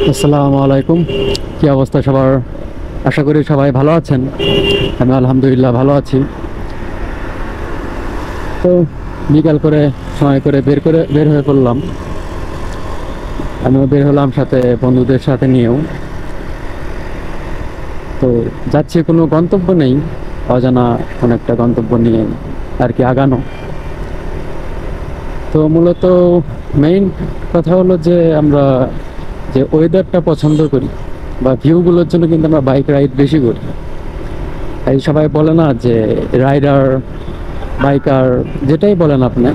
আসসালামু আলাইকুম। কি অবস্থা সবার? আশা করি সবাই ভালো আছেন। আমি আলহামদুলিল্লাহ ভালো আছি। তো বিকাল করে সময় করে বের হয়ে পড়লাম। আমিও বের হলাম সাথে বন্ধুদের সাথে নিয়েও। তো যাচ্ছি, কোনো গন্তব্য নেই, অজানা কোনো একটা গন্তব্য নিয়ে আর কি আগানো। তো মূলত মেইন কথা হলো যে আমরা যে ওয়েদারটা পছন্দ করি বা ভিউগুলোর জন্য কিন্তু আমরা বাইক রাইড বেশি করি। এই সবাই বলে না যে রাইডার, বাইকার, যেটাই বলেন আপনি,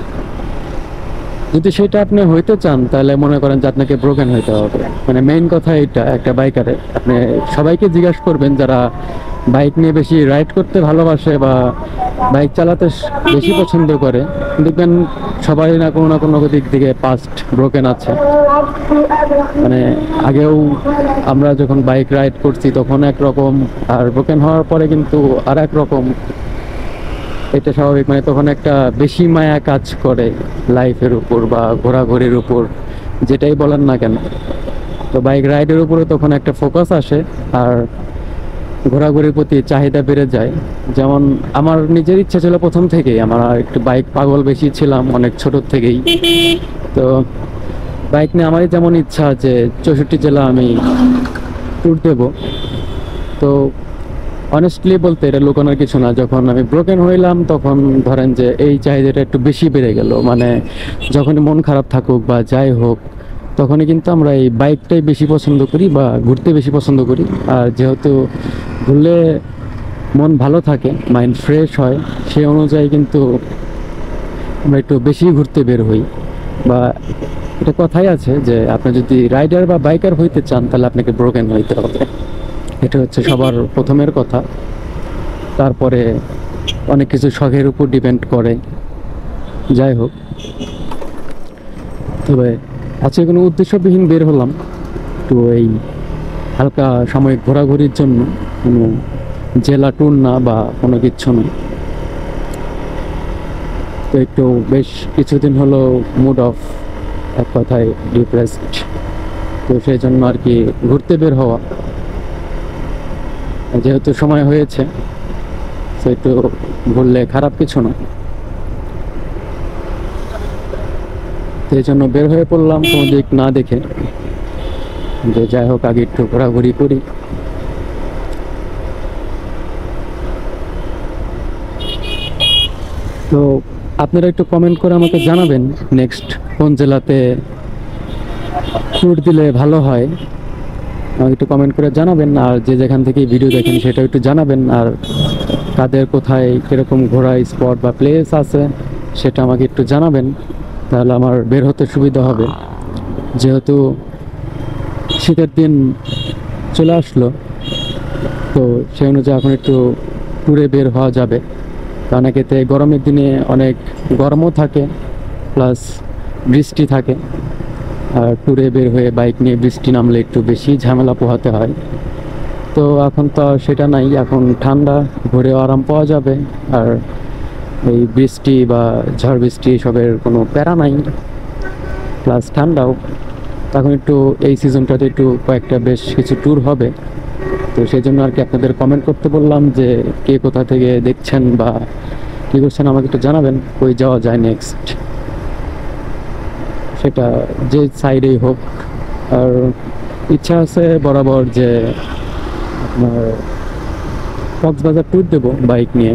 যদি সেটা আপনি হইতে চান তাহলে মনে করেন যে আপনাকে ব্রোকেন হইতে হবে। মানে মেইন কথা এটা একটা বাইকারে, আপনি সবাইকে জিজ্ঞাসা করবেন যারা বাইক নিয়ে বেশি রাইড করতে ভালোবাসে বা বাইক চালাতে বেশি পছন্দ করে, দেখবেন সবাই না কোনো দিক থেকে পাস্ট ব্রোকেন আছে। মানে আগেও আমরা যখন বাইক রাইড করছি তখন একরকম, আর ব্রোকেন হওয়ার পরে কিন্তু আর এক রকম। এটা স্বাভাবিক, মানে তখন একটা বেশি মায়া কাজ করে লাইফের উপর বা ঘোরাঘুরির উপর, যেটাই বলেন না কেন। তো বাইক রাইডের উপরে তখন একটা ফোকাস আসে আর ঘোরাঘুরির প্রতি চাহিদা বেড়ে যায়। যেমন আমার নিজের ইচ্ছা ছিল প্রথম থেকেই, আমার একটু বাইক পাগল বেশি ছিলাম অনেক ছোট থেকেই। তো বাইক নিয়ে আমারই যেমন ইচ্ছা যে 64 জেলা আমি ট্যুর দেব। তো অনেস্টলি বলতে এটা লুকানোর কিছু না, যখন আমি ব্রোকেন হইলাম তখন ধরেন যে এই চাহিদাটা একটু বেশি বেড়ে গেল। মানে যখনই মন খারাপ থাকুক বা যাই হোক, তখনই কিন্তু আমরা এই বাইকটাই বেশি পছন্দ করি বা ঘুরতে বেশি পছন্দ করি। আর যেহেতু ঘুরলে মন ভালো থাকে, মাইন্ড ফ্রেশ হয়, সেই অনুযায়ী কিন্তু আমরা একটু বেশি ঘুরতে বের হই। বা এটা কথাই আছে যে আপনি যদি রাইডার বা বাইকার হইতে চান তাহলে আপনাকে ব্রোকেন হইতে হবে। এটা হচ্ছে সবার প্রথমের কথা। তারপরে অনেক কিছু শখের উপর ডিপেন্ড করে। যাই হোক, তবে আজকে কোনো উদ্দেশ্যবিহীন বের হলাম তো এই হালকা সাময়িক ঘোরাঘুরির জন্য, কোনো জেলা ট্যুর না বা কোনো কিচ্ছু না। তো একটু বেশ কিছুদিন হলো মুড অফ, এক কথায় ডিপ্রেসড। তো সেই জন্য আর কি ঘুরতে বের হওয়া, যেহেতু সময় হয়েছে তো একটু ঘুরলে খারাপ কিছু না। তো এই জন্য বের হয়ে পড়লাম কোনো দিক না দেখে, যে যাই হোক আগে একটু ঘোরাঘুরি করি। তো আপনারা একটু কমেন্ট করে আমাকে জানাবেন নেক্সট কোন জেলাতে ট্যুর দিলে ভালো হয়। আমাকে একটু কমেন্ট করে জানাবেন, আর যে যেখান থেকে ভিডিও দেখেন সেটাও একটু জানাবেন। আর কাদের কোথায় কীরকম ঘোরা স্পট বা প্লেস আছে সেটা আমাকে একটু জানাবেন, তাহলে আমার বের হতে সুবিধা হবে। যেহেতু শীতের দিন চলে আসলো, তো সেই অনুযায়ী এখন একটু ট্যুরে বের হওয়া যাবে। কারণ এতে গরমের দিনে অনেক গরমও থাকে, প্লাস বৃষ্টি থাকে। আর ট্যুরে বের হয়ে বাইক নিয়ে বৃষ্টি নামলে একটু বেশি ঝামেলা পোহাতে হয়। তো এখন তো সেটা নাই, এখন ঠান্ডা, ঘুরেও আরাম পাওয়া যাবে। আর এই বৃষ্টি বা ঝড় বৃষ্টি এসবের কোনো প্যারা নাই, প্লাস ঠান্ডাও। তখন একটু এই সিজনটাতে একটু কয়েকটা বেশ কিছু ট্যুর হবে। তো সেই জন্য আর কি আপনাদের কমেন্ট করতে বললাম যে কে কোথা থেকে দেখছেন বা কী করছেন আমাকে একটু জানাবেন কই যাওয়া যায় নেক্সট, সেটা যে সাইডেই হোক। আর ইচ্ছা আছে বরাবর যে আপনার কক্সবাজার ট্যুর দেবো বাইক নিয়ে,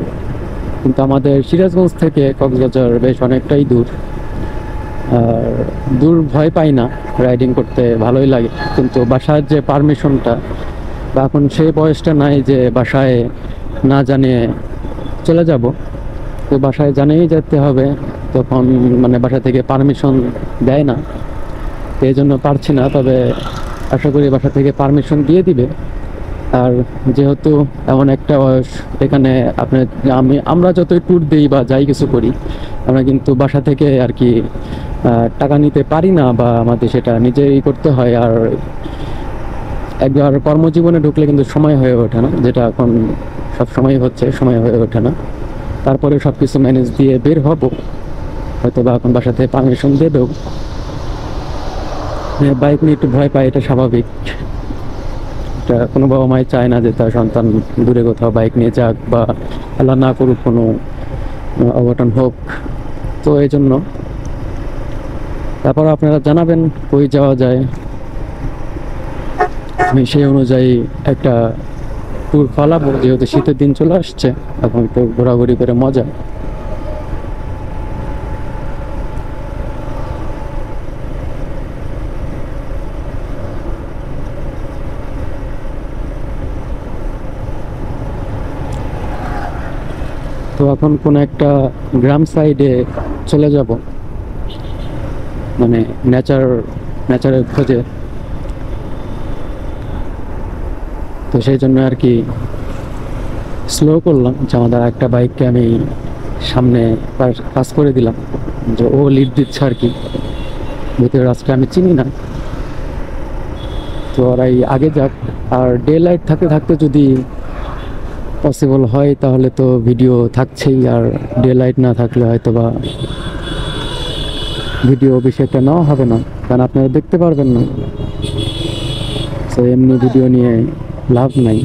কিন্তু আমাদের সিরাজগঞ্জ থেকে কক্সবাজার বেশ অনেকটাই দূর। আর দূর ভয় পাই না, রাইডিং করতে ভালোই লাগে, কিন্তু বাসার যে পারমিশনটা, বা এখন সেই বয়সটা নাই যে বাসায় না জানিয়ে চলে যাব। তো বাসায় জানিয়েই যেতে হবে, তখন মানে বাসা থেকে পারমিশন দেয় না। তো এই জন্য পারছি না, তবে আশা করি বাসা থেকে পারমিশন দিয়ে দিবে। আর যেহেতু এমন একটা বয়স, এখানে আমরা যতই ট্যুর দিই বা যাই কিছু করি, আমরা কিন্তু বাসা থেকে আর কি টাকা নিতে পারি না, বা আমাদের সেটা নিজেই করতে হয়। আর একবার কর্মজীবনে ঢুকলে কিন্তু সময় হয়ে ওঠে না, যেটা এখন সব সময় হচ্ছে, সময় হয়ে ওঠে না। তারপরে সব কিছু ম্যানেজ দিয়ে বের হব, হয়তো বা এখন বাসা থেকে পারমিশন দেবেও। বাইক নিয়ে একটু ভয় পায়, এটা স্বাভাবিক। এটা কোনো বাবা মাই চায় না যে তার সন্তান দূরে কোথাও বাইক নিয়ে যাক, বা আল্লাহ না করুক কোনো অঘটন হোক। তো এই জন্য তারপর আপনারা জানাবেন কই যাওয়া যায়, আমি সেই অনুযায়ী একটা ট্যুর ফলাবো। যেহেতু শীতের দিন চলে আসছে, এখন একটু ঘোরাঘুরি করে মজা। তো এখন কোন একটা গ্রাম সাইডে চলে যাব, মানে নেচারের খোঁজে। তো সেই জন্য আর কি স্লো করলাম, যে আমাদের একটা বাইককে আমি সামনে পাস করে দিলাম, যে ও লিড দিচ্ছে আর কি। ভিতরের রাস্তা আমি চিনি না, তো ওরাই আগে যাক। আর ডে লাইট থাকতে থাকতে যদি পসিবল হয় তাহলে তো ভিডিও থাকছেই, আর ডে লাইট না থাকলে হয়তো বা ভিডিও বেশি একটা নেওয়া হবে না, কারণ আপনারা দেখতে পারবেন না। তো এমনি ভিডিও নিয়ে লাভ নাই।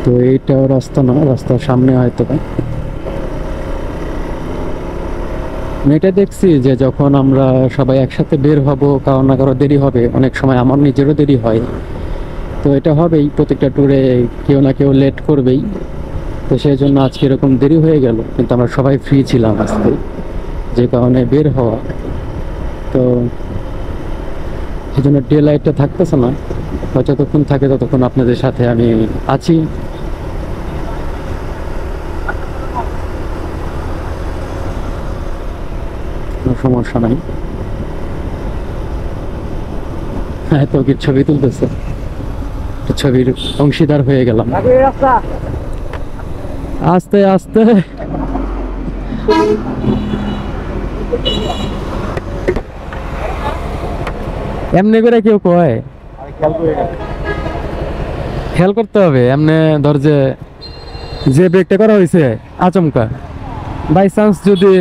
তো এইটাও রাস্তা না, রাস্তার সামনে হয়তো বা। এটা দেখছি যে যখন আমরা সবাই একসাথে বের হব, কারো না কারো দেরি হবে, অনেক সময় আমার নিজেরও দেরি হয়। তো এটা হবেই, প্রত্যেকটা ট্যুরে কেউ না কেউ লেট করবেই। তো সেই জন্য আজকে এরকম দেরি হয়ে গেল, কিন্তু আমরা সবাই ফ্রি ছিলাম আজকে, যে কারণে বের হওয়া। তো এই জন্য ডে লাইটটা থাকতেছে না, যতক্ষণ থাকে ততক্ষণ আপনাদের সাথে আমি আছি। কোনো সমস্যা নাই। হ্যাঁ, তো কি ছবি তুলতেছে, ছবির অংশীদার হয়ে গেলাম আস্তে আস্তে। এমনি করে কেউ কয়, খেয়াল করতে হবে। এমনি ধর যে ব্রেকটা করা হয়েছে আচমকা, বাই চান্স যদি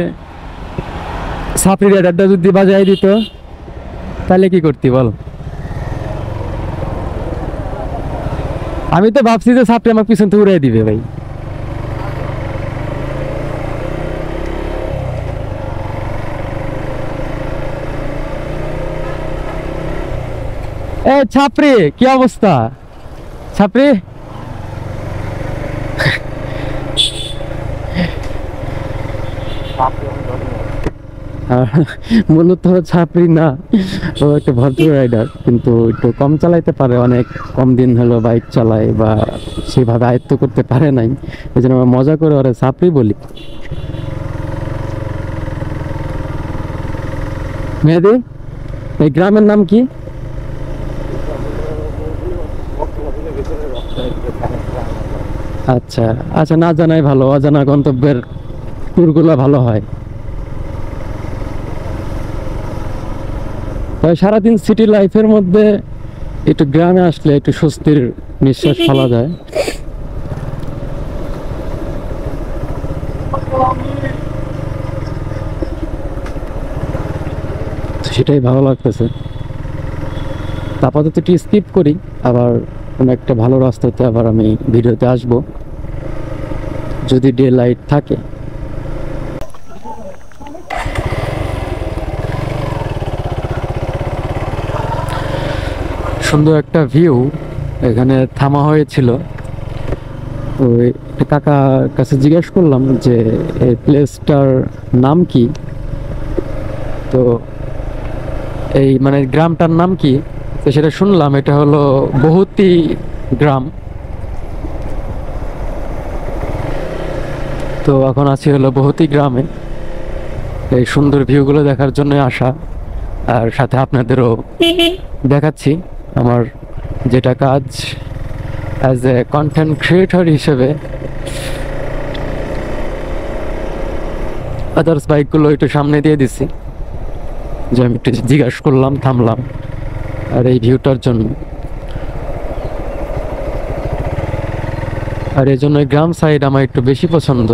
সাপড়ি রাইডারটা যদি বাজাই দিত, তাহলে কি করতি বল? আমি তো ভাবছি যে সাপড়ি আমার পিছন থেকে উড়াই দিবে ভাই। এ ছাপড়ি, কি অবস্থা ছাপড়ি? মূলত ছাপড়ি না, ও একটা ভদ্র রাইডার, কিন্তু একটু কম চালাইতে পারে, অনেক কম দিন হলো বাইক চালায়, বা সেভাবে আয়ত্ত করতে পারে নাই। এই জন্য আমরা মজা করে ওরা ছাপড়ি বলি। মেহেদি, এই গ্রামের নাম কি? আচ্ছা আচ্ছা, না জানাই ভালো, অজানা গন্তব্যের ট্যুরগুলো ভালো হয়। তবে সারাদিন সিটি লাইফের মধ্যে একটু গ্রামে আসলে একটু স্বস্তির নিঃশ্বাস ফেলা যায়। সেটাই ভালো লাগতেছে। আপাতত একটু স্কিপ করি, আবার কোনো একটা ভালো রাস্তাতে আবার আমি ভিডিওতে আসব, যদি ডে লাইট থাকে। সুন্দর একটা ভিউ, এখানে থামা হয়েছিল। তো কাকার কাছে জিজ্ঞেস করলাম যে এই প্লেসটার নাম কি, তো এই মানে গ্রামটার নাম কি। তো সেটা শুনলাম, এটা হলো বহুতি গ্রাম। তো এখন আছি হলো বহুতি গ্রামে, এই সুন্দর ভিউগুলো দেখার জন্য আসা, আর সাথে আপনাদেরও দেখাচ্ছি আমার যেটা কাজ অ্যাজ এ কন্টেন্ট ক্রিয়েটর হিসেবে। আদার্স বাইকগুলো একটু সামনে দিয়ে দিছি, যে আমি একটু জিজ্ঞাসা করলাম, থামলাম আর এই ভিউটার জন্য। আর এই জন্য গ্রাম সাইড আমার একটু বেশি পছন্দ,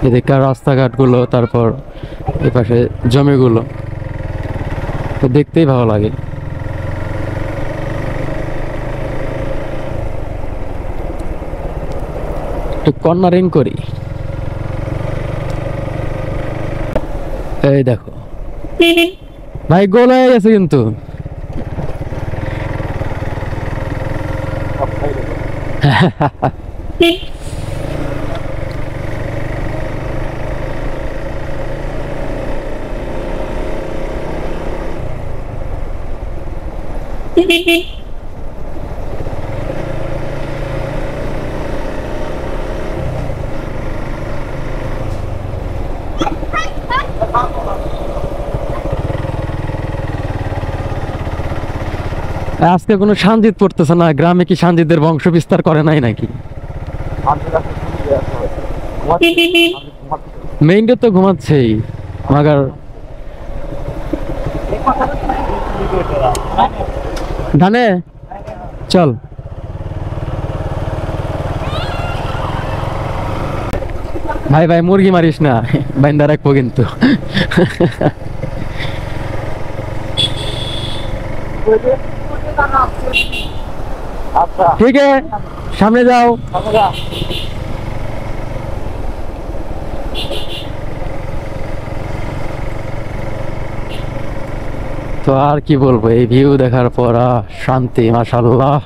এদিককার রাস্তাঘাটগুলো, তারপর এপাশে জমিগুলো তো দেখতেই ভালো লাগে। একটু কর্নারিং করি। এই দেখো ভাই, গোল হয়ে গেছে কিন্তু। আজকে কোনো সানজিদ পড়তেছে না গ্রামে? কি সানজিদের বংশ বিস্তার করে নাই নাকি? মেইনটা তো ঘুমাচ্ছেই মাগার। ধানে চল। ভাই ভাই মুরগি মারিস না, বাইন্দা রাখবো কিন্তু। ঠিক আছে, সামনে যাও। তো আর কি বলবো, এই ভিউ দেখার পর শান্তি, মাশাআল্লাহ।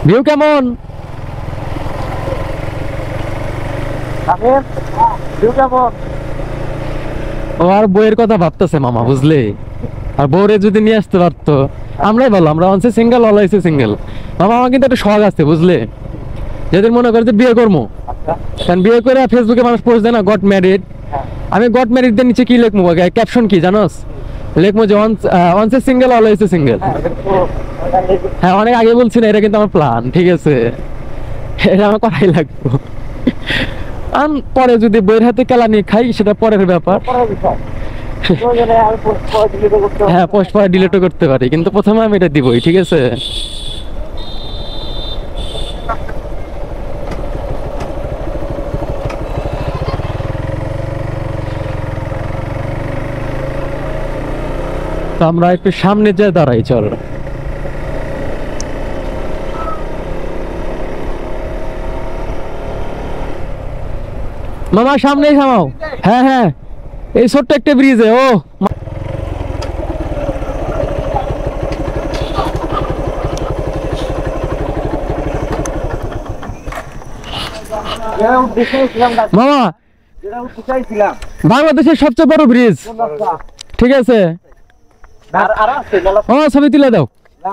ভিউ কেমন? ও আর বইয়ের কথা ভাবতেছে মামা, বুঝলে? আর বউরে যদি নিয়ে আসতে পারতো, আমরাই ভালো। আমরা অনসে সিঙ্গেল, অলওয়েজ সিঙ্গেল। মামা আমার কিন্তু একটা শখ আছে, বুঝলে? যেদিন মনে করে যে বিয়ে করবো, কারণ বিয়ে করে ফেসবুকে মানুষ পোস্ট দেয় না, গট ম্যারিড। আমি গট ম্যারিড দের নিচে কি লিখবো, ক্যাপশন কি জানোস? লিখবো যে অনসে সিঙ্গেল, অলওয়েজ সিঙ্গেল। হ্যাঁ, অনেক আগে বলছি না, এটা কিন্তু আমার প্ল্যান, ঠিক আছে? এটা আমার করাই লাগবো। পরে যদি বইয়ের হাতে কেলা নিয়ে খাই, সেটা পরের ব্যাপার। হ্যাঁ, পোস্ট পরে ডিলিটও করতে পারি, কিন্তু প্রথমে আমি এটা দিবই, ঠিক আছে? তো আমরা একটু সামনে যেয়ে দাঁড়াই, চল। মামা সামনেই থামাও। হ্যাঁ হ্যাঁ, এই ছোট্ট একটা ব্রিজে। ও মামা, বাংলাদেশের সবচেয়ে বড় ব্রিজ, ঠিক আছে? ও ছবি তুলে দাও।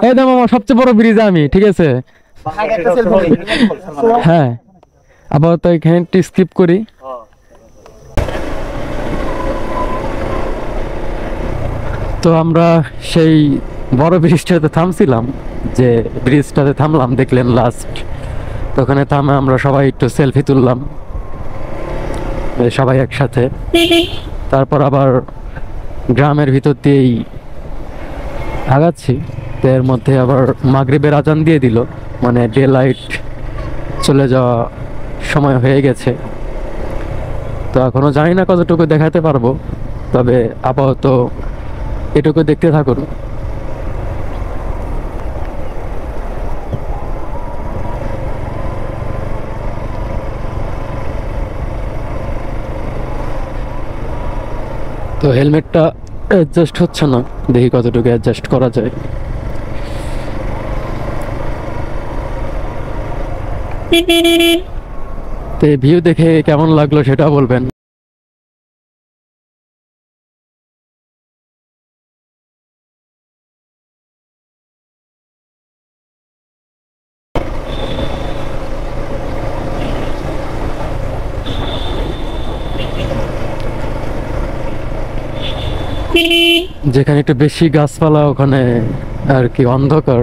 এই দাও মামা, সবচেয়ে বড় ব্রিজ আমি, ঠিক আছে? হ্যাঁ, আবার তো এখানে একটু স্কিপ করি। তো আমরা সেই বড় ব্রিজটাতে থামছিলাম, যে ব্রিজটাতে থামলাম দেখলেন লাস্ট। তো ওখানে থামে আমরা সবাই একটু সেলফি তুললাম, সবাই একসাথে। তারপর আবার গ্রামের ভিতর দিয়েই আগাচ্ছি। তো এর মধ্যে আবার মাগরিবের আজান দিয়ে দিল, মানে ডে লাইট চলে যাওয়া সময় হয়ে গেছে। তো এখনো জানি না কতটুকু দেখাতে পারবো, তবে আপাতত এটুকু দেখতে থাকুন। তো হেলমেটটা অ্যাডজাস্ট হচ্ছে না, দেখি কতটুকু অ্যাডজাস্ট করা যায়। তো এই ভিউ দেখে কেমন লাগলো সেটা বলবেন। যেখানে একটু বেশি গাছপালা, ওখানে আর কি অন্ধকার।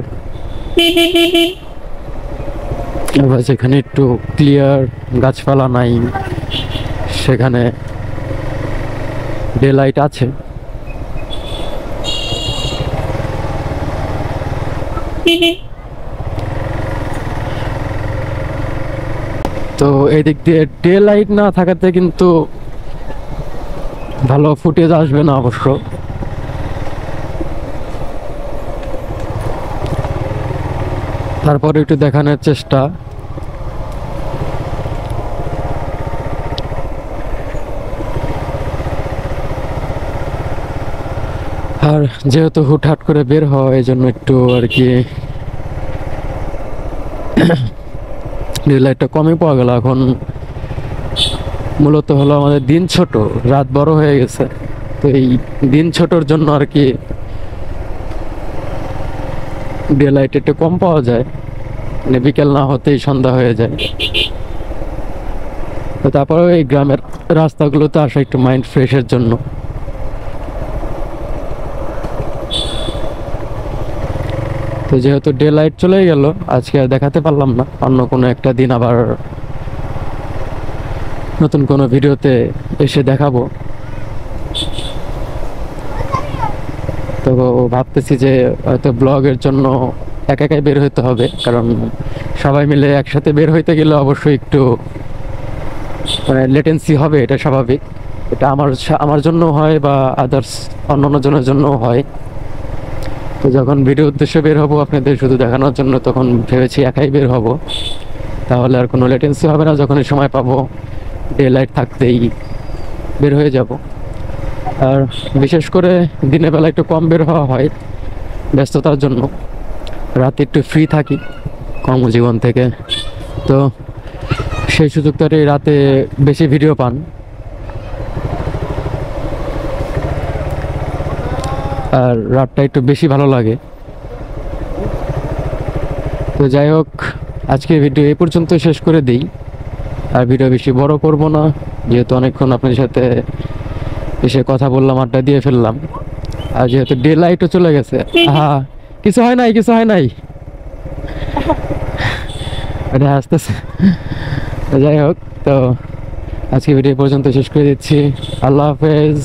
এবার যেখানে একটু ক্লিয়ার, গাছপালা নাই, সেখানে ডে লাইট আছে। তো এই দিক দিয়ে ডে লাইট না থাকাতে কিন্তু ভালো ফুটেজ আসবে না অবশ্য। তারপরে একটু দেখানোর চেষ্টা। আর যেহেতু হুটহাট করে বের হয় এই জন্য একটু আর কি লাইটটা কমই পাওয়া গেল। এখন মূলত হলো আমাদের দিন ছোট, রাত বড় হয়ে গেছে, তো এই দিন ছোটর জন্য আর কি ডে লাইট একটু কম পাওয়া যায়, মানে বিকেল না হতেই সন্ধ্যা হয়ে যায়। তো তারপরেও এই গ্রামের রাস্তাগুলোতে আসা একটু মাইন্ড ফ্রেশের জন্য। তো যেহেতু ডে লাইট চলে গেল, আজকে আর দেখাতে পারলাম না, অন্য কোনো একটা দিন আবার নতুন কোনো ভিডিওতে এসে দেখাবো। তো ভাবতেছি যে হয়তো ব্লগের জন্য একা একাই বের হইতে হবে, কারণ সবাই মিলে একসাথে বের হইতে গেলে অবশ্যই একটু মানে লেটেন্সি হবে, এটা স্বাভাবিক। এটা আমার জন্য হয় বা আদার্স অন্য জনের জন্য হয়। তো যখন ভিডিও উদ্দেশ্যে বের হবো আপনাদের শুধু দেখানোর জন্য, তখন ভেবেছি একাই বের হব, তাহলে আর কোনো লেটেন্সি হবে না। যখনই সময় পাবো ডে লাইট থাকতেই বের হয়ে যাব। আর বিশেষ করে দিনের বেলা একটু কম বের হওয়া হয় ব্যস্ততার জন্য, রাতে একটু ফ্রি থাকি কর্মজীবন থেকে, তো সেই সুযোগটাতে রাতে বেশি ভিডিও পান। আর রাতটা একটু বেশি ভালো লাগে। তো যাই হোক, আজকে ভিডিও এই পর্যন্ত শেষ করে দিই, আর ভিডিও বেশি বড় করব না, যেহেতু অনেকক্ষণ আপনাদের সাথে এসে কথা বললাম, আড্ডা দিয়ে ফেললাম। আর যেহেতু ডে লাইটও চলে গেছে, হ্যাঁ কিছু হয় নাই, কিছু হয় নাই, এটা আসতেছে। যাই হোক, তো আজকে ভিডিও পর্যন্ত শেষ করে দিচ্ছি। আল্লাহ হাফেজ।